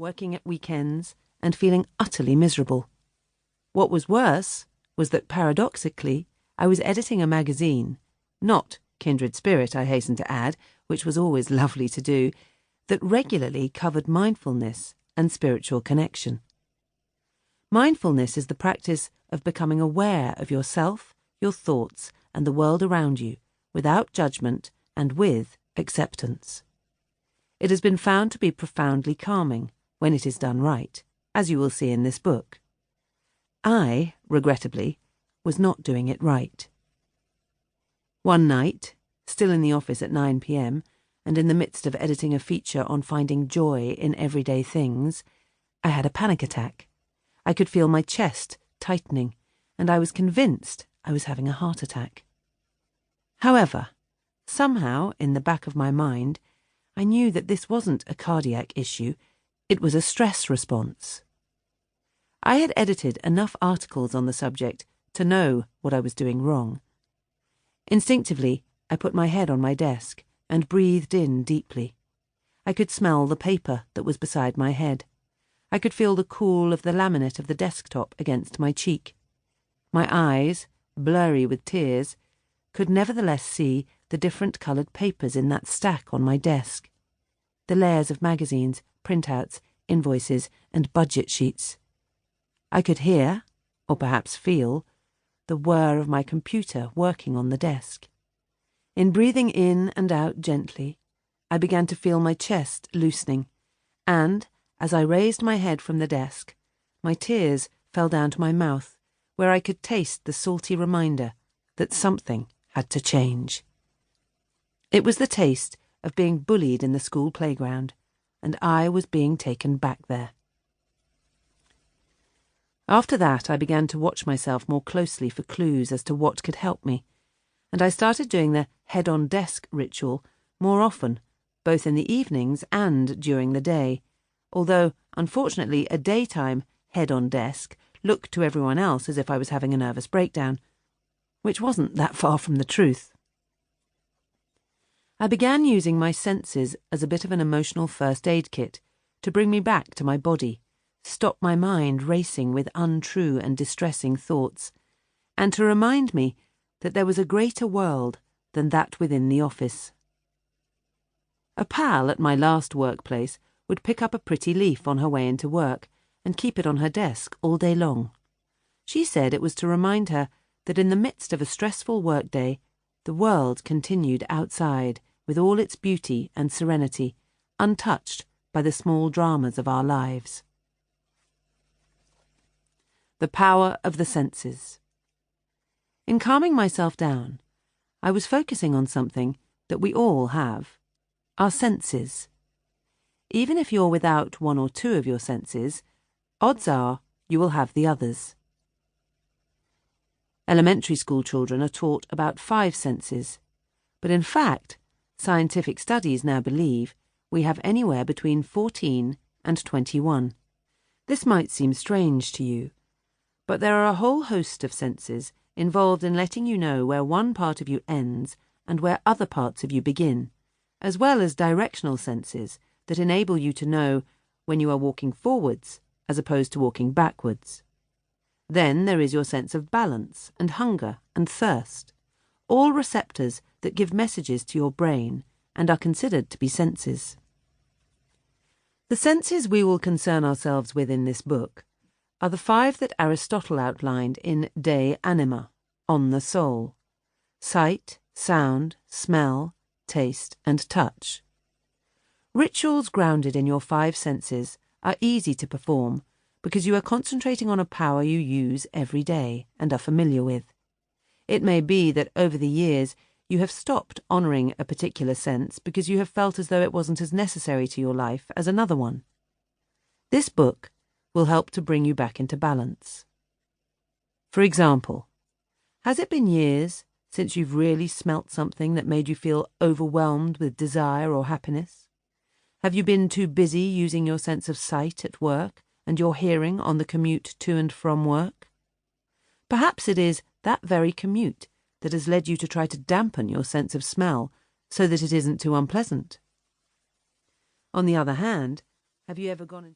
working at weekends, and feeling utterly miserable. What was worse was that, paradoxically, I was editing a magazine, not Kindred Spirit, I hasten to add, which was always lovely to do, that regularly covered mindfulness and spiritual connection. Mindfulness is the practice of becoming aware of yourself, your thoughts, and the world around you, without judgment and with acceptance. It has been found to be profoundly calming when it is done right, as you will see in this book. I, regrettably, was not doing it right. One night, still in the office at 9 p.m, and in the midst of editing a feature on finding joy in everyday things, I had a panic attack. I could feel my chest tightening, and I was convinced I was having a heart attack. However, somehow, in the back of my mind, I knew that this wasn't a cardiac issue, it was a stress response. I had edited enough articles on the subject to know what I was doing wrong. Instinctively, I put my head on my desk and breathed in deeply. I could smell the paper that was beside my head. I could feel the cool of the laminate of the desktop against my cheek. My eyes, blurry with tears, could nevertheless see the different coloured papers in that stack on my desk. The layers of magazines, printouts, invoices, and budget sheets. I could hear, or perhaps feel, the whir of my computer working on the desk. In breathing in and out gently, I began to feel my chest loosening, and, as I raised my head from the desk, my tears fell down to my mouth, where I could taste the salty reminder that something had to change. It was the taste of being bullied in the school playground, and I was being taken back there. After that, I began to watch myself more closely for clues as to what could help me, and I started doing the head-on-desk ritual more often, both in the evenings and during the day, although, unfortunately, a daytime head-on-desk looked to everyone else as if I was having a nervous breakdown, which wasn't that far from the truth. I began using my senses as a bit of an emotional first aid kit to bring me back to my body, stop my mind racing with untrue and distressing thoughts, and to remind me that there was a greater world than that within the office. A pal at my last workplace would pick up a pretty leaf on her way into work and keep it on her desk all day long. She said it was to remind her that in the midst of a stressful workday, the world continued outside with all its beauty and serenity, untouched by the small dramas of our lives. The power of the senses. In calming myself down, I was focusing on something that we all have, our senses. Even if you're without one or two of your senses, odds are you will have the others. Elementary school children are taught about 5 senses, but in fact, scientific studies now believe we have anywhere between 14 and 21. This might seem strange to you, but there are a whole host of senses involved in letting you know where one part of you ends and where other parts of you begin, as well as directional senses that enable you to know when you are walking forwards as opposed to walking backwards. Then there is your sense of balance and hunger and thirst, all receptors that give messages to your brain and are considered to be senses. The senses we will concern ourselves with in this book are the 5 that Aristotle outlined in De Anima, on the soul: sight, sound, smell, taste, and touch. Rituals grounded in your 5 senses are easy to perform because you are concentrating on a power you use every day and are familiar with. It may be that over the years you have stopped honouring a particular sense because you have felt as though it wasn't as necessary to your life as another one. This book will help to bring you back into balance. For example, has it been years since you've really smelt something that made you feel overwhelmed with desire or happiness? Have you been too busy using your sense of sight at work and your hearing on the commute to and from work? Perhaps it is that very commute that has led you to try to dampen your sense of smell so that it isn't too unpleasant. On the other hand, have you ever gone